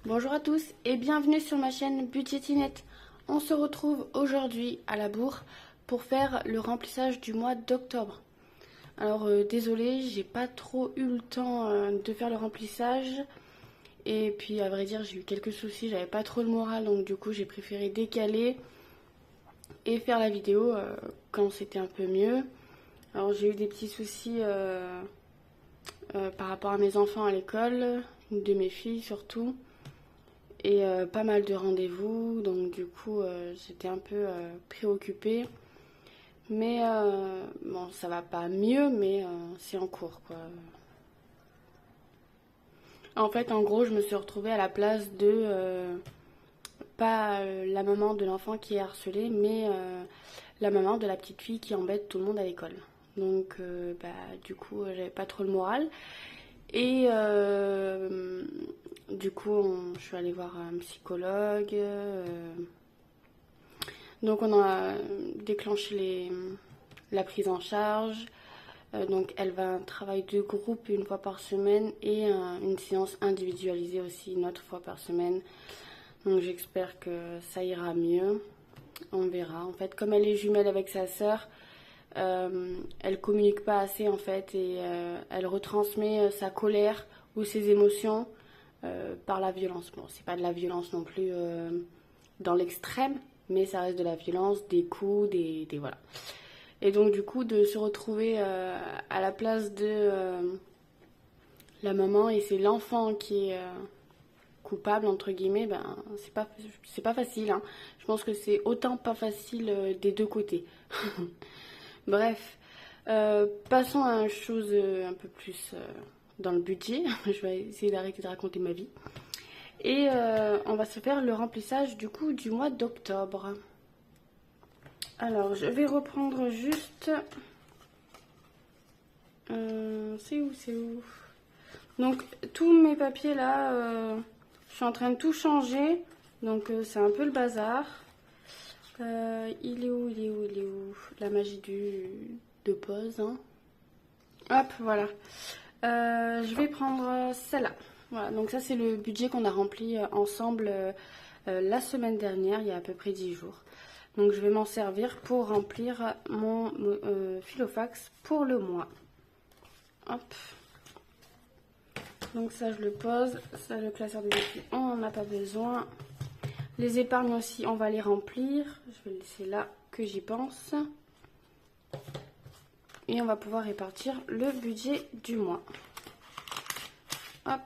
Bonjour à tous et bienvenue sur ma chaîne Budgetinette. On se retrouve aujourd'hui à la bourre pour faire le remplissage du mois d'octobre. Alors désolée, j'ai pas trop eu le temps de faire le remplissage. Et puis à vrai dire j'ai eu quelques soucis, j'avais pas trop le moral, donc du coup j'ai préféré décaler et faire la vidéo quand c'était un peu mieux. Alors j'ai eu des petits soucis par rapport à mes enfants à l'école, une de mes filles surtout. Et pas mal de rendez-vous, donc du coup j'étais un peu préoccupée. Mais bon, ça va pas mieux, mais c'est en cours quoi. En fait, en gros, je me suis retrouvée à la place de pas la maman de l'enfant qui est harcelée, mais la maman de la petite fille qui embête tout le monde à l'école. Donc bah, du coup, j'avais pas trop le moral. Et du coup, je suis allée voir un psychologue. Donc on a déclenché la prise en charge. Donc elle va un travail de groupe une fois par semaine et une séance individualisée aussi une autre fois par semaine. Donc j'espère que ça ira mieux. On verra. En fait, comme elle est jumelle avec sa sœur, elle communique pas assez en fait et elle retransmet sa colère ou ses émotions par la violence. Bon, c'est pas de la violence non plus dans l'extrême, mais ça reste de la violence, des coups, des voilà. Et donc du coup de se retrouver à la place de la maman et c'est l'enfant qui est coupable entre guillemets, ben c'est pas facile. Hein. Je pense que c'est autant pas facile des deux côtés. Bref, passons à une chose un peu plus dans le budget. Je vais essayer d'arrêter de raconter ma vie. Et on va se faire le remplissage du coup du mois d'octobre. Alors, je vais reprendre juste... c'est où? Donc, tous mes papiers là, je suis en train de tout changer. Donc, c'est un peu le bazar. Il est où? La magie de pause. Hein. Hop, voilà. Je vais prendre celle-là. Voilà, donc ça c'est le budget qu'on a rempli ensemble la semaine dernière, il y a à peu près 10 jours. Donc je vais m'en servir pour remplir mon filofax pour le mois. Hop. Donc ça je le pose. Ça le classeur de défis, on n'en a pas besoin. Les épargnes aussi, on va les remplir. Je vais le laisser là que j'y pense. Et on va pouvoir répartir le budget du mois. Hop.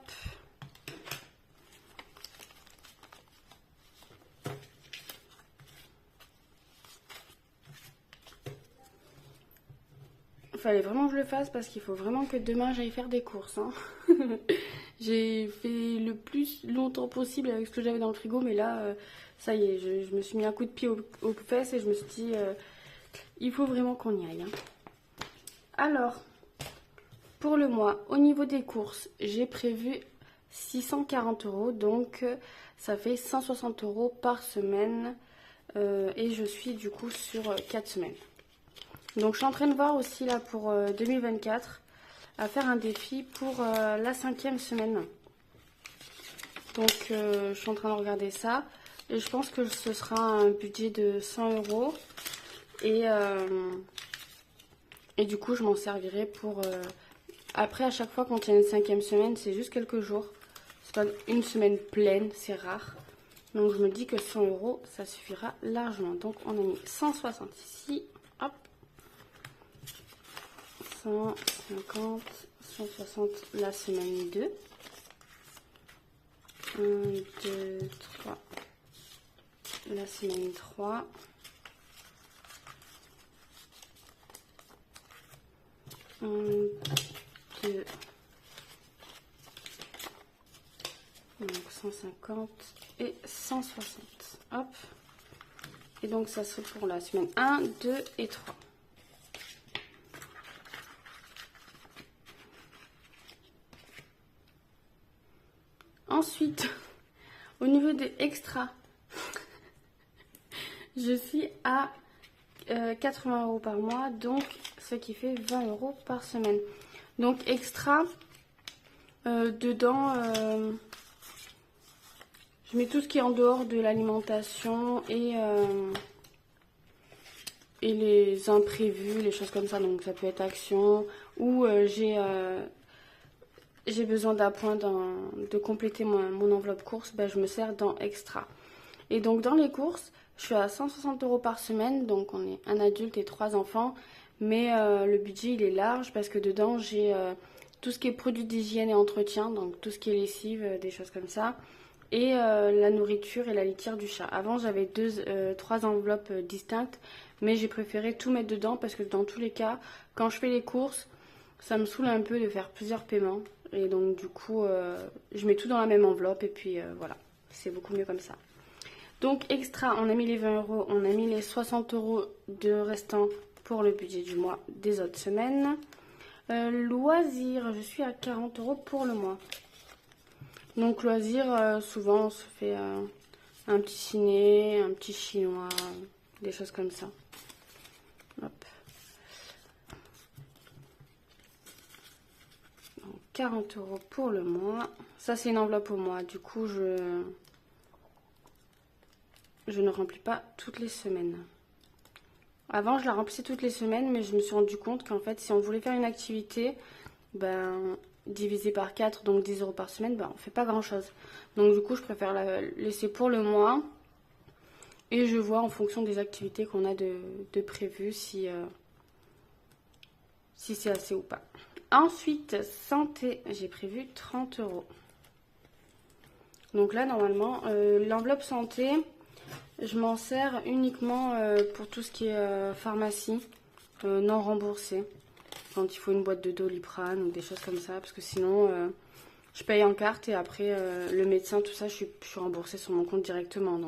Il fallait vraiment que je le fasse parce qu'il faut vraiment que demain j'aille faire des courses. Hein. J'ai fait le plus longtemps possible avec ce que j'avais dans le frigo, mais là, ça y est, je me suis mis un coup de pied aux fesses et je me suis dit, il faut vraiment qu'on y aille. Hein. Alors, pour le mois, au niveau des courses, j'ai prévu 640 €, donc ça fait 160 € par semaine et je suis du coup sur 4 semaines. Donc je suis en train de voir aussi là pour 2024 à faire un défi pour la 5e semaine. Donc je suis en train de regarder ça et je pense que ce sera un budget de 100 € et du coup je m'en servirai pour... Après à chaque fois qu'on tient une 5e semaine c'est juste quelques jours. C'est pas une semaine pleine, c'est rare. Donc je me dis que 100 € ça suffira largement. Donc on a mis 160 ici. Hop. 150, 160 la semaine 2. 1, 2, 3 la semaine 3. 1, 2, donc 150 et 160. Hop. Et donc ça serait pour la semaine 1, 2 et 3. Ensuite, au niveau des extras, je suis à 80 € par mois, donc ce qui fait 20 € par semaine. Donc extra, dedans, Je mets tout ce qui est en dehors de l'alimentation et les imprévus, les choses comme ça. Donc ça peut être action ou j'ai besoin d'appoint de compléter mon enveloppe course, ben, je me sers dans extra. Et donc dans les courses, je suis à 160 € par semaine, donc on est un adulte et 3 enfants, mais le budget il est large parce que dedans j'ai tout ce qui est produits d'hygiène et entretien, donc tout ce qui est lessive, des choses comme ça, et la nourriture et la litière du chat. Avant j'avais 3 enveloppes distinctes, mais j'ai préféré tout mettre dedans parce que dans tous les cas, quand je fais les courses, ça me saoule un peu de faire plusieurs paiements. Et donc du coup, je mets tout dans la même enveloppe et puis voilà, c'est beaucoup mieux comme ça. Donc extra, on a mis les 20 €, on a mis les 60 € de restant pour le budget du mois des autres semaines. Loisirs, je suis à 40 € pour le mois. Donc loisirs, souvent on se fait un petit ciné, un petit chinois, des choses comme ça. Hop. 40 € pour le mois. Ça, c'est une enveloppe au mois. Du coup, je ne remplis pas toutes les semaines. Avant, je la remplissais toutes les semaines, mais je me suis rendu compte qu'en fait, si on voulait faire une activité, ben, divisé par 4, donc 10 € par semaine, ben, on fait pas grand-chose. Donc du coup, je préfère la laisser pour le mois. Et je vois en fonction des activités qu'on a de prévues si c'est assez ou pas. Ensuite, santé, j'ai prévu 30 €. Donc là, normalement, l'enveloppe santé, je m'en sers uniquement pour tout ce qui est pharmacie non remboursée. Quand il faut une boîte de Doliprane ou des choses comme ça, parce que sinon, je paye en carte et après, le médecin, tout ça, je suis remboursée sur mon compte directement.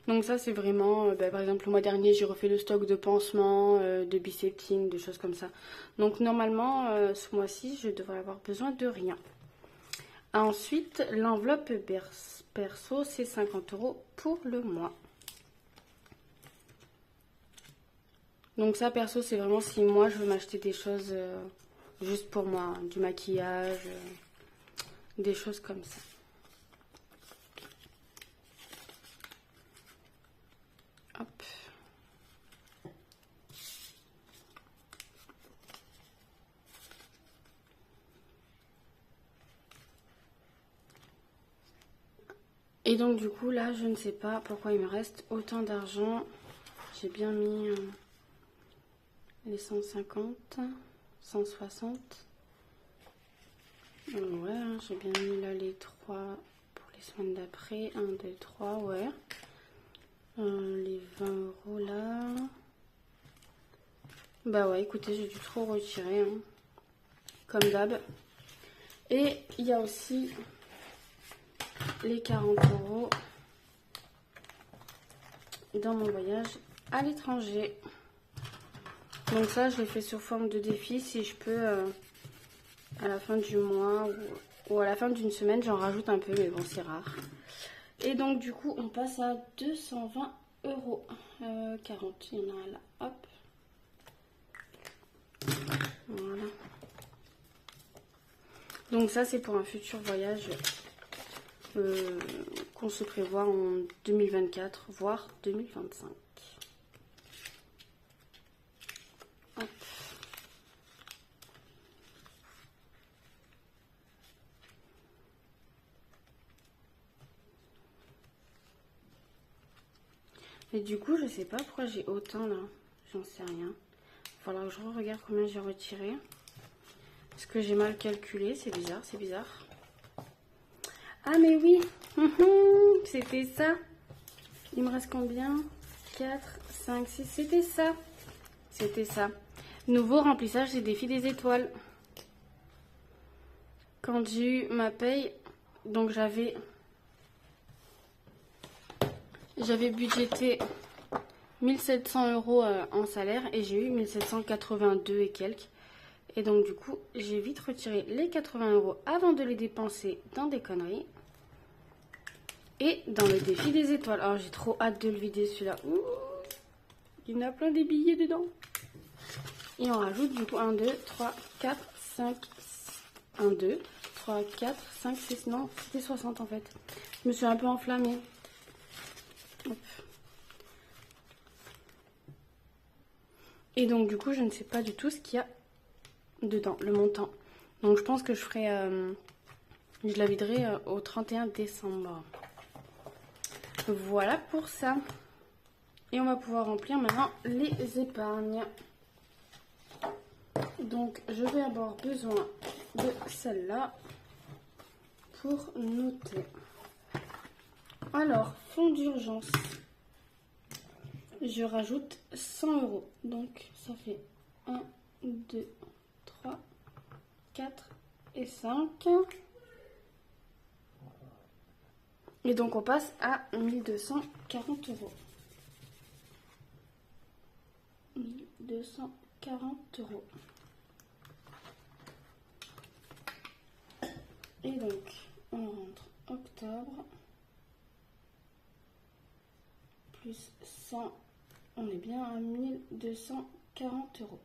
Donc ça, c'est vraiment, par exemple, le mois dernier, j'ai refait le stock de pansements, de biceptine, de choses comme ça. Donc normalement, ce mois-ci, je devrais avoir besoin de rien. Ensuite, l'enveloppe perso, c'est 50 € pour le mois. Donc ça, perso, c'est vraiment si moi, je veux m'acheter des choses juste pour moi, du maquillage, des choses comme ça. Hop. Et donc du coup là je ne sais pas pourquoi il me reste autant d'argent. J'ai bien mis les 150, 160. Ouais, j'ai bien mis là les 3 pour les semaines d'après. 1, 2, 3, ouais. Les 20 € là. Bah ouais, écoutez, j'ai dû trop retirer, hein, comme d'hab. Et il y a aussi les 40 € dans mon voyage à l'étranger. Donc ça, je l'ai fait sur forme de défi. Si je peux, à la fin du mois ou à la fin d'une semaine, j'en rajoute un peu, mais bon, c'est rare. Et donc, du coup, on passe à 220 €. 40, il y en a là, hop. Voilà. Donc ça, c'est pour un futur voyage qu'on se prévoit en 2024, voire 2025. Hop. Et du coup, je sais pas pourquoi j'ai autant là. J'en sais rien. Il faudra que je regarde combien j'ai retiré. Est-ce que j'ai mal calculé? C'est bizarre, c'est bizarre. Ah mais oui, c'était ça. Il me reste combien? 4, 5, 6, c'était ça. C'était ça. Nouveau remplissage des défis des étoiles. Quand j'ai eu ma paye, donc j'avais budgété 1700 € en salaire et j'ai eu 1782 et quelques. Et donc du coup, j'ai vite retiré les 80 € avant de les dépenser dans des conneries. Et dans le défi des étoiles. Alors j'ai trop hâte de le vider celui-là. Il y en a plein des billets dedans. Et on rajoute du coup 1, 2, 3, 4, 5, 1, 2, fois 4, 5, 6, non, c'était 60 en fait. Je me suis un peu enflammée. Hop. Et donc du coup, je ne sais pas du tout ce qu'il y a dedans, le montant. Donc je pense que je ferai, je la viderai au 31 décembre. Voilà pour ça. Et on va pouvoir remplir maintenant les épargnes. Donc je vais avoir besoin de celle-là pour noter. Alors, fonds d'urgence. Je rajoute 100 €. Donc ça fait 1, 2, 3, 4 et 5. Et donc on passe à 1240 €. 1240 €. Et donc on rentre octobre. Plus 100. On est bien à 1240 €.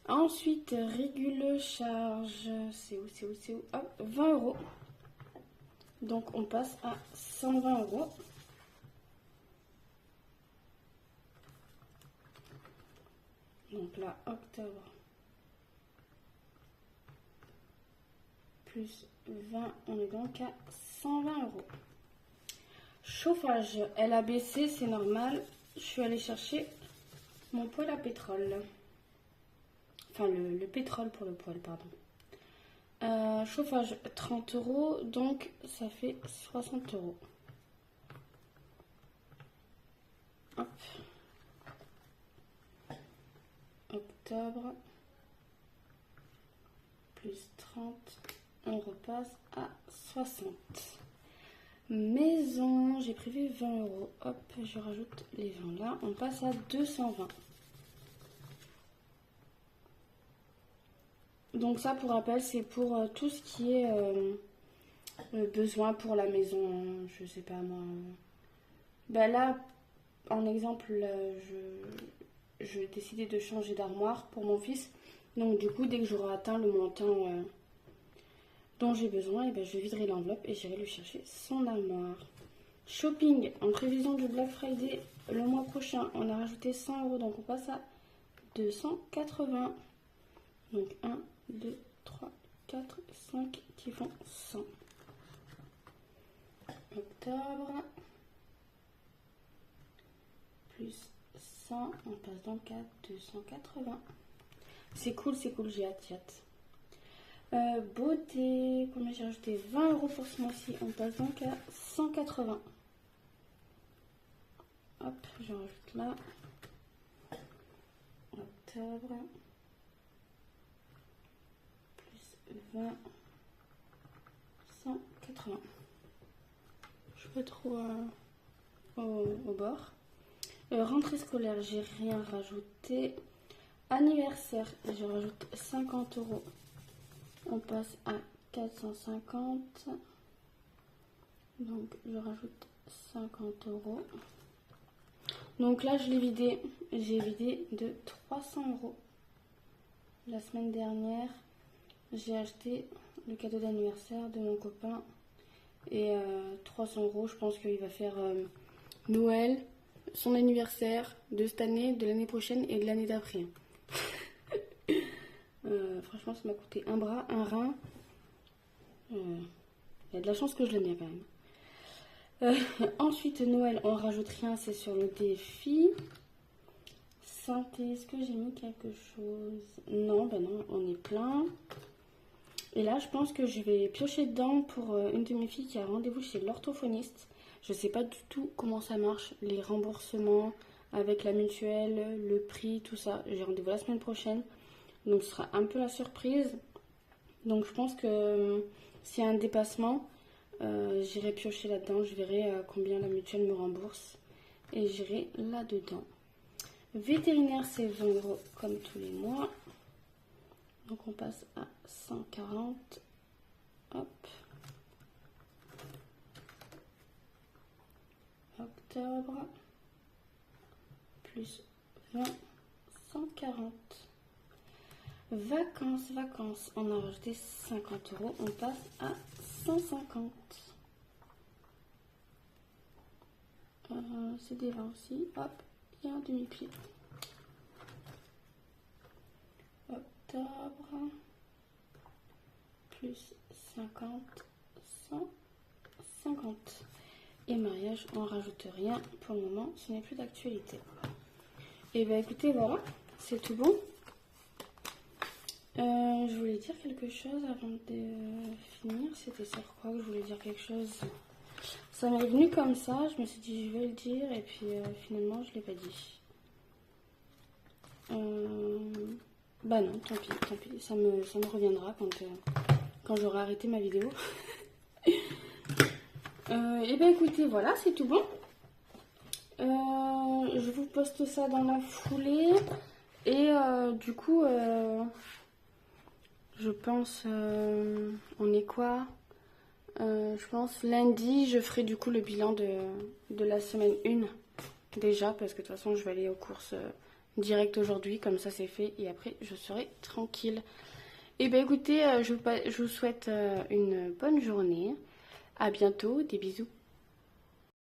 Ensuite, régule charge. C'est où? Hop, 20 €. Donc, on passe à 120 €. Donc là, octobre. Plus 20, on est donc à 120 €. Chauffage, elle a baissé, c'est normal. Je suis allée chercher mon poêle à pétrole. Enfin, le pétrole pour le poêle, pardon. Chauffage 30 €, donc ça fait 60 €. Hop. Octobre. Plus 30, on repasse à 60. Maison, j'ai prévu 20 €. Hop, je rajoute les 20 là. On passe à 220. Donc ça, pour rappel, c'est pour tout ce qui est besoin pour la maison. Je sais pas moi. Ben là, en exemple, je décidais de changer d'armoire pour mon fils. Donc du coup, dès que j'aurai atteint le montant dont j'ai besoin, et ben, je viderai l'enveloppe et j'irai lui chercher son armoire. Shopping, en prévision du Black Friday, le mois prochain, on a rajouté 100 €, donc on passe à 280. Donc 1, 2, 3, 4, 5 qui font 100. Octobre. Plus 100, on passe donc à 280. C'est cool, j'ai hâte. Beauté, combien j'ai rajouté? 20 € pour ce mois-ci, on passe donc à 180. Hop, je rajoute là. Octobre. Plus 20. 180. Je peux trop au bord. Rentrée scolaire, j'ai rien rajouté. Anniversaire, je rajoute 50 €. On passe à 450. Donc je rajoute 50 €. Donc là je l'ai vidé. J'ai vidé de 300 €. La semaine dernière, j'ai acheté le cadeau d'anniversaire de mon copain. Et 300 €, je pense qu'il va faire Noël, son anniversaire de cette année, de l'année prochaine et de l'année d'après. Franchement, ça m'a coûté un bras, un rein. Il y a de la chance que je l'aime bien quand même. Ensuite, Noël, on rajoute rien, c'est sur le défi. Santé, est-ce que j'ai mis quelque chose? Non, ben non, on est plein. Et là, je pense que je vais piocher dedans pour une de mes filles qui a rendez-vous chez l'orthophoniste. Je ne sais pas du tout comment ça marche, les remboursements avec la mutuelle, le prix, tout ça. J'ai rendez-vous la semaine prochaine, donc ce sera un peu la surprise. Donc je pense que s'il y a un dépassement, j'irai piocher là-dedans. Je verrai combien la mutuelle me rembourse et j'irai là-dedans. Vétérinaire, c'est 20 € comme tous les mois. Donc on passe à 140. Hop. Octobre. Plus 20. 140. Vacances. On a rajouté 50 euros. On passe à 150. C'est des 20 aussi. Hop, il y a un demi-clip. Octobre. Plus 50. 150. Et mariage, on rajoute rien. Pour le moment, ce n'est plus d'actualité. Et bah écoutez, voilà. C'est tout bon. Je voulais dire quelque chose avant de finir. C'était sur quoi que je voulais dire quelque chose? Ça m'est venu comme ça. Je me suis dit, je vais le dire. Et puis finalement, je ne l'ai pas dit. Bah non, tant pis. Ça me reviendra quand j'aurai arrêté ma vidéo. Et ben écoutez, voilà, c'est tout bon. Je vous poste ça dans la foulée. Et du coup, je pense, on est quoi? Je pense lundi, je ferai du coup le bilan de la semaine 1. Déjà, parce que de toute façon, je vais aller aux courses direct aujourd'hui. Comme ça, c'est fait. Et après, je serai tranquille. Et ben écoutez, je vous souhaite une bonne journée. À bientôt. Des bisous.